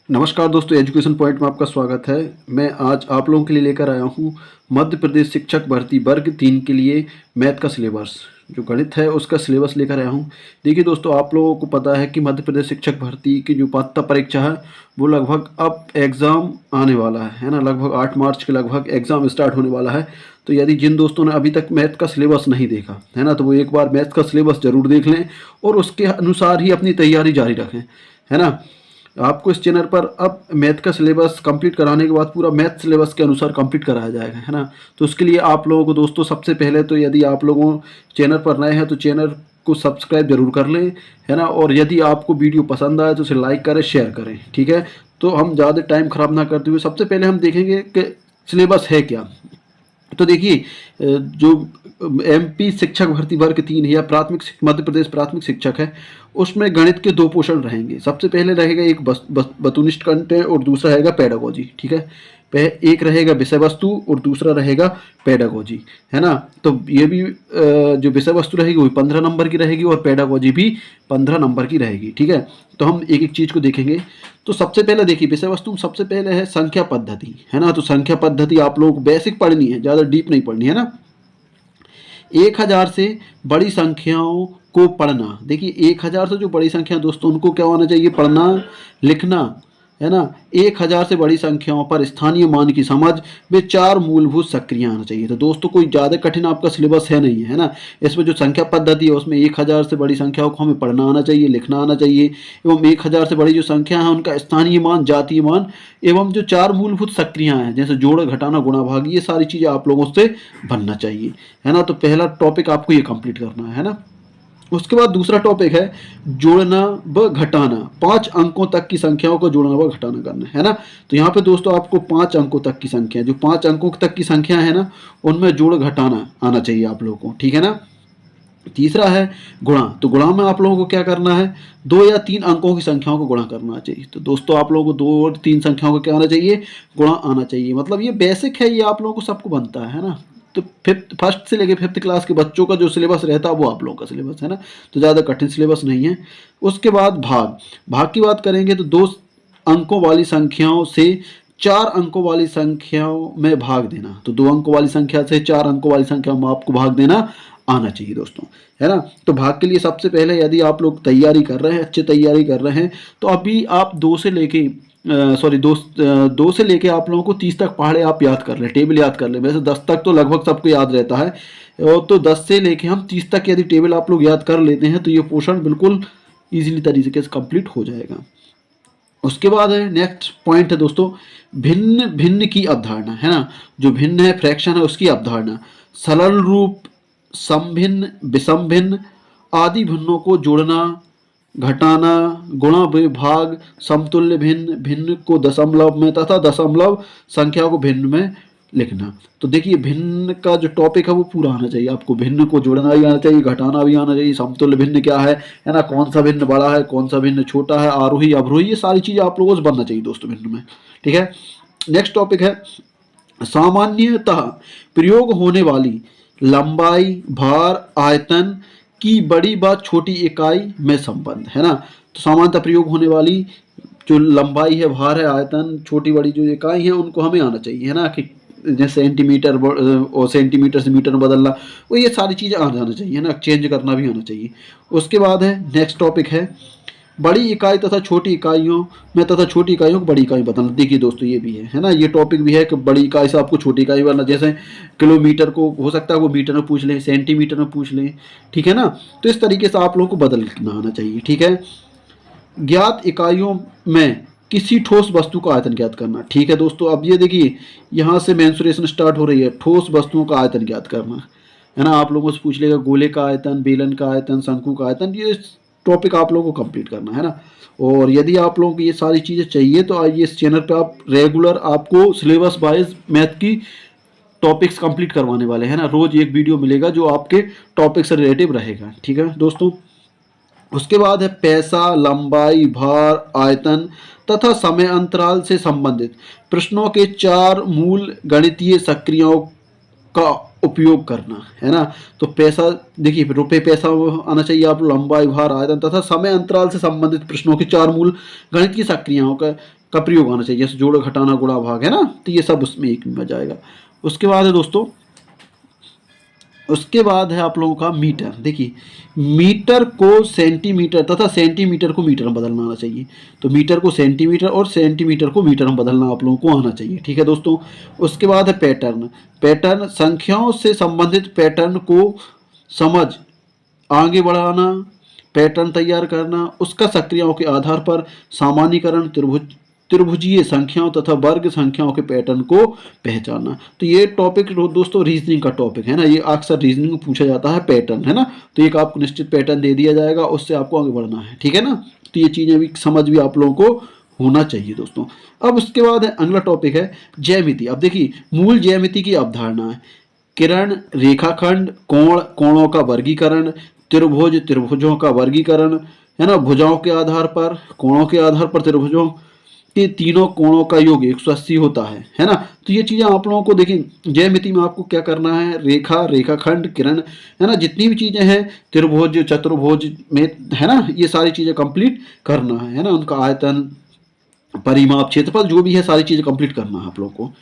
नमस्कार दोस्तों, education point में आपका स्वागत है। मैं आज आप लोगों के लिए लेकर आया हूँ मध्य प्रदेश शिक्षक भर्ती वर्ग 3 के लिए मैथ का सिलेबस, जो गणित है उसका सिलेबस लेकर आया हूँ। देखिए दोस्तों, आप लोगों को पता है कि मध्य प्रदेश शिक्षक भर्ती की जो पात्रता परीक्षा है वो लगभग अब एग्ज़ाम आने वाला है ना। लगभग 8 मार्च के लगभग एग्ज़ाम स्टार्ट होने वाला है। तो यदि जिन दोस्तों ने अभी तक मैथ का सिलेबस नहीं देखा है ना, तो वो एक बार मैथ का सिलेबस ज़रूर देख लें और उसके अनुसार ही अपनी तैयारी जारी रखें, है ना। आपको इस चैनल पर अब मैथ का सिलेबस कंप्लीट कराने के बाद पूरा मैथ सिलेबस के अनुसार कंप्लीट कराया जाएगा, है ना। तो उसके लिए आप लोगों को दोस्तों सबसे पहले तो यदि आप लोगों चैनल पर नए हैं तो चैनल को सब्सक्राइब जरूर कर लें, है ना। और यदि आपको वीडियो पसंद आए तो उसे लाइक करें, शेयर करें, ठीक है। तो हम ज़्यादा टाइम ख़राब ना करते हुए सबसे पहले हम देखेंगे कि सिलेबस है क्या। तो देखिए, जो एमपी शिक्षक भर्ती वर्ग 3 है या मध्य प्रदेश प्राथमिक शिक्षक है, उसमें गणित के 2 पोर्शन रहेंगे। सबसे पहले रहेगा एक वस्तुनिष्ठ कंटेंट और दूसरा रहेगा पेडागोजी, ठीक है। एक रहेगा विषय वस्तु और दूसरा रहेगा पेडागोजी, है ना। तो ये भी जो विषय वस्तु रहेगी वो 15 नंबर की रहेगी और पेडागोजी भी 15 नंबर की रहेगी, ठीक है। तो हम एक एक चीज़ को देखेंगे। तो सबसे पहले देखिए, विषय वस्तु में सबसे पहले है संख्या पद्धति, है ना। तो संख्या पद्धति आप लोगों को बेसिक पढ़नी है, ज़्यादा डीप नहीं पढ़नी है ना। 1000 से बड़ी संख्याओं को पढ़ना। देखिए 1000 से जो बड़ी संख्या दोस्तों उनको क्या होना चाहिए, पढ़ना लिखना, है ना। 1000 से बड़ी संख्याओं पर स्थानीय मान की समझ वे 4 मूलभूत सक्रिया आना चाहिए। तो दोस्तों कोई ज़्यादा कठिन आपका सिलेबस है नहीं है ना। इसमें जो संख्या पद्धति है उसमें 1000 से बड़ी संख्याओं को हमें पढ़ना आना चाहिए, लिखना आना चाहिए, एवं 1000 से बड़ी जो संख्या है उनका स्थानीय मान, जातीय मान, एवं जो 4 मूलभूत सक्रिया हैं जैसे जोड़, घटाना, गुणा, भाग, ये सारी चीज़ें आप लोगों से बनना चाहिए, है ना। तो पहला टॉपिक आपको ये कंप्लीट करना है ना। उसके बाद दूसरा टॉपिक है जोड़ना व घटाना। 5 अंकों तक की संख्याओं को जोड़ना व घटाना करना है ना। तो यहाँ पे दोस्तों आपको 5 अंकों तक की संख्या, जो 5 अंकों तक की संख्या है ना, उनमें जोड़ घटाना आना चाहिए आप लोगों को, ठीक है ना। तीसरा है गुणा। तो गुणा में आप लोगों को क्या करना है, 2 या 3 अंकों की संख्याओं को गुणा करना चाहिए। तो दोस्तों आप लोगों को 2 और 3 संख्याओं को क्या आना चाहिए, गुणा आना चाहिए। मतलब ये बेसिक है, ये आप लोगों को सबको बनता है ना। तो फर्स्ट से लेके 5th क्लास के बच्चों का जो सिलेबस रहता है वो आप लोगों का सिलेबस है ना। तो ज़्यादा कठिन सिलेबस नहीं है। उसके बाद भाग। भाग की बात करेंगे तो 2 अंकों वाली संख्याओं से 4 अंकों वाली संख्याओं में भाग देना। तो 2 अंकों वाली संख्या से 4 अंकों वाली संख्या में आपको भाग देना आना चाहिए दोस्तों, है ना। तो भाग के लिए सबसे पहले यदि आप लोग तैयारी कर रहे हैं, अच्छी तैयारी कर रहे हैं, तो अभी आप 2 से लेके दो से लेके आप लोगों को 30 तक पहाड़े आप याद कर लें, टेबल याद कर लें। वैसे 10 तक तो लगभग सबको याद रहता है, और तो 10 से लेके हम 30 तक यदि टेबल आप लोग याद कर लेते हैं तो ये पोर्शन बिल्कुल ईजिली तरीके से कंप्लीट हो जाएगा। उसके बाद है नेक्स्ट पॉइंट है दोस्तों, भिन्न भिन्न की अवधारणा, है ना। जो भिन्न है, फ्रैक्शन है, उसकी अवधारणा। सरल रूप, समभिन्न, विषम भिन्न आदि भिन्नों को जोड़ना, घटाना, गुणा, विभाग, समतुल्य भिन्न, भिन्न को दशमलव में तथा दशमलव संख्या को भिन्न में लिखना। तो देखिए भिन्न का जो टॉपिक है वो पूरा आना चाहिए आपको। भिन्न को जोड़ना भी आना चाहिए, घटाना भी आना चाहिए, समतुल्य भिन्न क्या है ना, कौन सा भिन्न बड़ा है, कौन सा भिन्न छोटा है, आरोही अवरोही, ये सारी चीज़ें आप लोगों से बनना चाहिए दोस्तों भिन्न में, ठीक है। नेक्स्ट टॉपिक है सामान्यतः प्रयोग होने वाली लंबाई, भार, आयतन की बड़ी व छोटी इकाई में संबंध, है ना। तो सामान्यतः प्रयोग होने वाली जो लंबाई है, भार है, आयतन, छोटी बड़ी जो इकाई है उनको हमें आना चाहिए, है ना। कि जैसे सेंटीमीटर और सेंटीमीटर से मीटर में बदलना, वो ये सारी चीज़ें आ जाना चाहिए, है ना। चेंज करना भी आना चाहिए। उसके बाद है नेक्स्ट टॉपिक है बड़ी इकाई तथा छोटी इकाइयों में तथा छोटी इकाइयों को बड़ी इकाई बताना। देखिए दोस्तों ये भी है ना, ये टॉपिक भी है कि बड़ी इकाई से आपको छोटी इकाई बनाना। जैसे किलोमीटर को हो सकता है वो मीटर में पूछ लें, सेंटीमीटर में पूछ लें, ठीक है ना। तो इस तरीके से आप लोगों को बदलना आना चाहिए, ठीक है। ज्ञात इकाइयों में किसी ठोस वस्तु का आयतन ज्ञात करना, ठीक है दोस्तों। अब ये देखिए यहाँ से मेंसुरेशन स्टार्ट हो रही है, ठोस वस्तुओं का आयतन ज्ञात करना, है ना। आप लोगों से पूछ लेगा गोले का आयतन, बेलन का आयतन, शंकु का आयतन, ये टॉपिक आप लोगों को कंप्लीट करना है ना। और यदि आप लोगों को ये सारी चीज़ें चाहिए तो आइए इस चैनल पे आप रेगुलर आपको सिलेबस वाइज मैथ की टॉपिक्स कंप्लीट करवाने वाले हैं ना। रोज़ एक वीडियो मिलेगा जो आपके टॉपिक से रिलेटिव रहेगा, ठीक है दोस्तों। उसके बाद है पैसा, लंबाई, भार, आयतन तथा समय अंतराल से संबंधित प्रश्नों के 4 मूल गणितीय सक्रियाओं का उपयोग करना, है ना। तो पैसा देखिए, रुपए पैसा आना चाहिए आप, लंबाई, भार, आयतन तथा समय अंतराल से संबंधित प्रश्नों के 4 मूल गणित की सक्रियाओं का का प्रयोग आना चाहिए, जैसे जोड़ घटाना गुणा भाग है ना, तो ये सब उसमें एक में आ जाएगा। उसके बाद है दोस्तों, उसके बाद है आप लोगों का मीटर। देखिए मीटर को सेंटीमीटर तथा सेंटीमीटर को मीटर में बदलना आना चाहिए। तो मीटर को सेंटीमीटर और सेंटीमीटर को मीटर में बदलना आप लोगों को आना चाहिए, ठीक है दोस्तों। उसके बाद है पैटर्न। पैटर्न संख्याओं से संबंधित पैटर्न को समझ आगे बढ़ाना, पैटर्न तैयार करना, उसका सक्रियाओं के आधार पर सामान्यीकरण, त्रिभुजीय संख्याओं तथा वर्ग संख्याओं के पैटर्न को पहचानना। तो ये टॉपिक दोस्तों रीजनिंग का टॉपिक है ना, ये अक्सर रीजनिंग में पूछा जाता है पैटर्न, है ना। तो एक आपको निश्चित पैटर्न दे दिया जाएगा, उससे आपको आगे बढ़ना है, ठीक है ना। तो ये चीज़ें भी समझ भी आप लोगों को होना चाहिए दोस्तों। अब उसके बाद है अगला टॉपिक है ज्यामिति। अब देखिए मूल ज्यामिति की अवधारणा है किरण, रेखाखंड, कोण, कोणों का वर्गीकरण, त्रिभुज, त्रिभुजों का वर्गीकरण, है ना, भुजाओं के आधार पर, कोणों के आधार पर त्रिभुजों के तीनों कोणों का योग 180 होता है ना। तो ये चीज़ें आप लोगों को देखिए ज्यामिति में आपको क्या करना है, रेखा, रेखाखंड, किरण, है ना, जितनी भी चीज़ें हैं, त्रिभुज, चतुर्भुज में, है ना, ये सारी चीज़ें कंप्लीट करना है ना, उनका आयतन, परिमाप, क्षेत्रफल, जो भी है सारी चीज़ें कंप्लीट करना है आप लोगों को,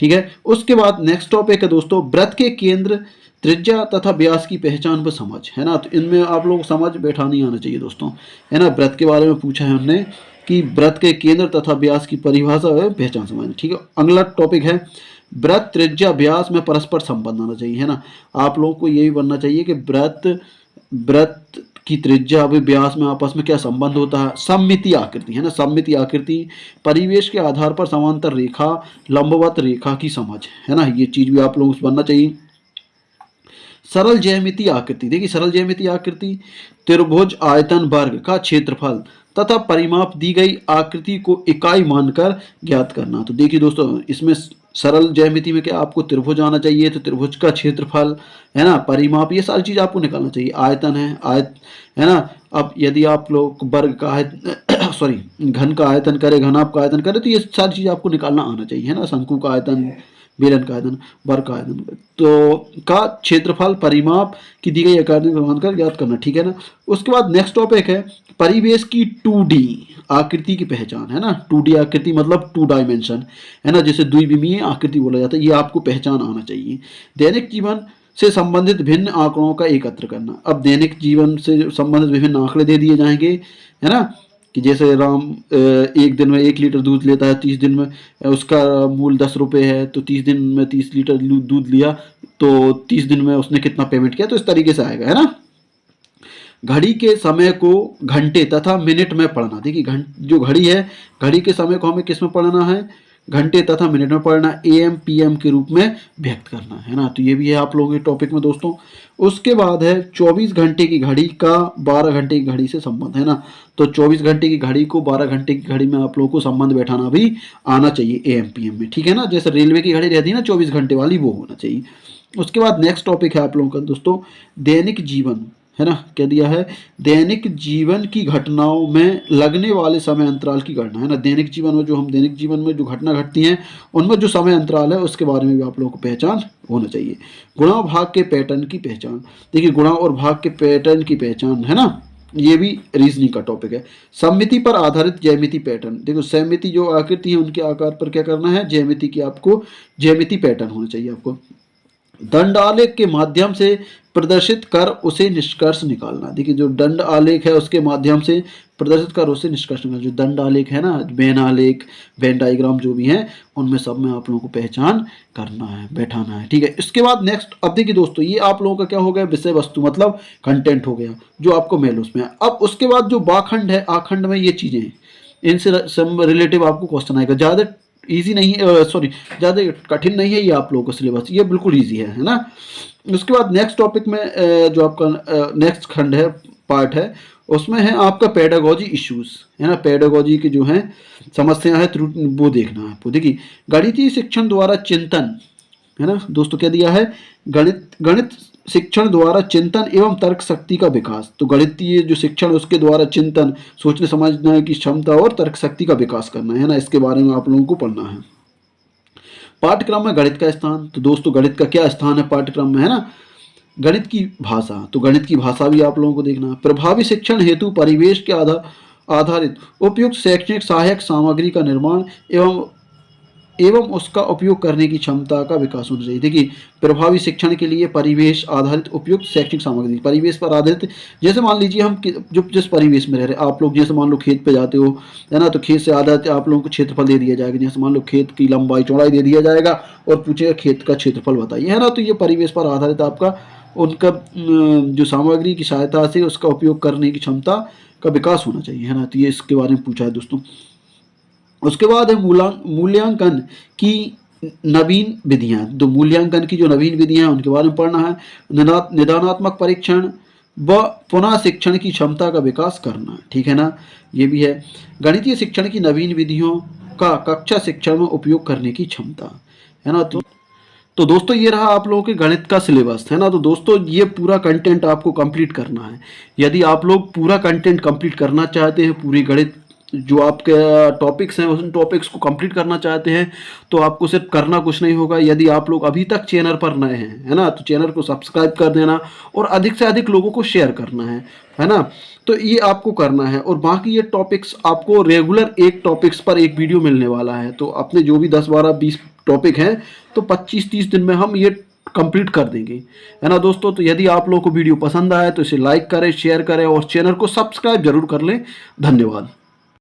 ठीक है। उसके बाद नेक्स्ट टॉपिक है दोस्तों वृत्त के केंद्र, त्रिज्या तथा व्यास की पहचान व समझ, है ना। तो इनमें आप लोग समझ बैठानी आना चाहिए दोस्तों, है ना। वृत्त के बारे में पूछा है हमने कि वृत्त के केंद्र तथा व्यास की परिभाषा व पहचान समझ, ठीक है। अगला टॉपिक है वृत्त, त्रिज्या, व्यास में परस्पर संबंध आना चाहिए, है ना। आप लोगों को यही बनना चाहिए कि वृत्त की त्रिज्या व व्यास में आपस में क्या संबंध होता है। सममिति आकृति, है ना, सममिति आकृति, परिवेश के आधार पर समांतर रेखा, लंबवत रेखा की समझ, है ना, ये चीज भी आप लोगों को बनना चाहिए। सरल ज्यामिति आकृति, देखिए सरल ज्यामिति आकृति, त्रिभुज, आयतन, वर्ग का क्षेत्रफल तथा परिमाप दी गई आकृति को इकाई मानकर ज्ञात करना। तो देखिए दोस्तों इसमें सरल ज्यामिति में क्या आपको त्रिभुज आना चाहिए, तो त्रिभुज का क्षेत्रफल, है ना, परिमाप, ये सारी चीज आपको निकालना चाहिए। आयतन है ना। अब यदि आप लोग वर्ग का सॉरी घन का आयतन करे, घनाभ का आयतन करे, तो ये सारी चीज आपको निकालना आना चाहिए, है ना। शंकु का आयतन, बेलन का आयतन, वर्ग का आयतन तो का क्षेत्रफल, परिमाप की दी गई आकृति को मानकर ज्ञात करना, ठीक है ना। उसके बाद नेक्स्ट टॉपिक है परिवेश की 2D आकृति की पहचान, है ना। 2D आकृति मतलब 2 डायमेंशन, है ना, जिसे द्विविमीय आकृति बोला जाता है, ये आपको पहचान आना चाहिए। दैनिक जीवन से संबंधित भिन्न आंकड़ों का एकत्र करना। अब दैनिक जीवन से संबंधित विभिन्न आंकड़े दे दिए जाएंगे, है ना, कि जैसे राम एक दिन में 1 लीटर दूध लेता है, 30 दिन में उसका मूल 10 रुपये है, तो 30 दिन में 30 लीटर दूध लिया, तो 30 दिन में उसने कितना पेमेंट किया, तो इस तरीके से आएगा, है ना। घड़ी के समय को घंटे तथा मिनट में पढ़ना। देखिए जो घड़ी है, घड़ी के समय को हमें किस में पढ़ना है, घंटे तथा मिनट में पढ़ना, AM PM के रूप में व्यक्त करना, है ना। तो ये भी है आप लोगों के टॉपिक में दोस्तों। उसके बाद है 24 घंटे की घड़ी का 12 घंटे की घड़ी से संबंध, है ना। तो 24 घंटे की घड़ी को 12 घंटे की घड़ी में आप लोगों को संबंध बैठाना भी आना चाहिए AM PM में, ठीक है ना। जैसे रेलवे की घड़ी रहती है ना 24 घंटे वाली, वो होना चाहिए। उसके बाद नेक्स्ट टॉपिक है आप लोगों का दोस्तों दैनिक जीवन, है ना। क्या दिया है, दैनिक जीवन की घटनाओं में लगने वाले समय अंतराल की गणना, है ना। दैनिक जीवन में दैनिक जीवन में जो घटना घटती हैं उनमें जो समय अंतराल है उसके बारे में भी आप लोगों को पहचान होना चाहिए। गुणा भाग के पैटर्न की पहचान, देखिए गुणा और भाग के पैटर्न की पहचान, है ना, ये भी रीजनिंग का टॉपिक है। सममिति पर आधारित ज्यामिति पैटर्न, देखो सममिति जो आकृति है उनके आकार पर क्या करना है, ज्यामिति की आपको ज्यामिति पैटर्न होना चाहिए आपको। दंड आलेख के माध्यम से प्रदर्शित कर उसे निष्कर्ष निकालना। देखिए जो दंड आलेख है उसके माध्यम से प्रदर्शित कर उसे निष्कर्ष निकालना। जो दंड आलेख है ना, वेन आलेख, वेन डायग्राम जो भी हैं, उनमें सब में आप लोगों को पहचान करना है, बैठाना है, ठीक है। इसके बाद नेक्स्ट, अब देखिए दोस्तों ये आप लोगों का क्या हो गया, विषय वस्तु मतलब कंटेंट हो गया, जो आपको मेल उसमें है। अब उसके बाद जो बाखंड है, आखंड में ये चीजें हैं, इनसे रिलेटिव आपको क्वेश्चन आएगा। ज़्यादा इजी नहीं है, सॉरी ज़्यादा कठिन नहीं है ये आप लोगों का सिलेबस, ये बिल्कुल इजी है ना। उसके बाद नेक्स्ट टॉपिक में जो आपका नेक्स्ट खंड है, पार्ट है, उसमें है आपका पेडागोजी इश्यूज, है ना। पेडागोजी की जो है समस्या है, त्रुटि, वो देखना है आपको। देखिए गणितीय शिक्षण द्वारा चिंतन, है ना दोस्तों, क्या दिया है, गणित शिक्षण द्वारा चिंतन एवं तर्क शक्ति का विकास। तो गणितीय जो शिक्षण उसके द्वारा चिंतन, सोचने समझने की क्षमता और तर्क शक्ति का विकास करना है ना, इसके बारे में आप लोगों को पढ़ना है। पाठ्यक्रम में गणित का स्थान, तो दोस्तों गणित का क्या स्थान है पाठ्यक्रम में, है ना। गणित की भाषा, तो गणित की भाषा भी आप लोगों को देखना है। प्रभावी शिक्षण हेतु परिवेश के आधारित उपयुक्त शैक्षणिक सहायक सामग्री का निर्माण एवं उसका उपयोग करने की क्षमता का विकास होना चाहिए। देखिए, प्रभावी शिक्षण के लिए परिवेश आधारित उपयुक्त शैक्षणिक सामग्री, परिवेश पर आधारित, जैसे मान लीजिए हम जो जिस परिवेश में रह रहे हैं, आप लोग जैसे मान लो खेत पे जाते हो, है ना, तो खेत से आधारित आप लोगों को क्षेत्रफल दे दिया जाएगा। जैसे मान लो खेत की लंबाई चौड़ाई दे दिया जाएगा और पूछेगा खेत का क्षेत्रफल बताइए, है ना। तो ये परिवेश पर आधारित आपका उनका जो सामग्री की सहायता से उसका उपयोग करने की क्षमता का विकास होना चाहिए, है ना। तो ये इसके बारे में पूछा है दोस्तों। उसके बाद है मूल्यांकन की नवीन विधियां। तो मूल्यांकन की जो नवीन विधियां हैं उनके बारे में पढ़ना है। निदानात्मक परीक्षण व पुनः शिक्षण की क्षमता का विकास करना, ठीक है ना, ये भी है। गणितीय शिक्षण की नवीन विधियों का कक्षा शिक्षण में उपयोग करने की क्षमता, है ना। तो दोस्तों ये रहा आप लोगों के गणित का सिलेबस, है ना। तो दोस्तों ये पूरा कंटेंट आपको कंप्लीट करना है। यदि आप लोग पूरा कंटेंट कंप्लीट करना चाहते हैं, पूरी गणित जो आपके टॉपिक्स हैं उन टॉपिक्स को कंप्लीट करना चाहते हैं, तो आपको सिर्फ करना कुछ नहीं होगा। यदि आप लोग अभी तक चैनल पर नए हैं, है ना, तो चैनल को सब्सक्राइब कर देना और अधिक से अधिक लोगों को शेयर करना है ना। तो ये आपको करना है। और बाकी ये टॉपिक्स आपको रेगुलर एक टॉपिक्स पर एक वीडियो मिलने वाला है। तो अपने जो भी 10, 12, 20 टॉपिक हैं, तो 25-30 दिन में हम ये कंप्लीट कर देंगे, है ना दोस्तों। तो यदि आप लोगों को वीडियो पसंद आए तो इसे लाइक करें, शेयर करें और चैनल को सब्सक्राइब जरूर कर लें। धन्यवाद।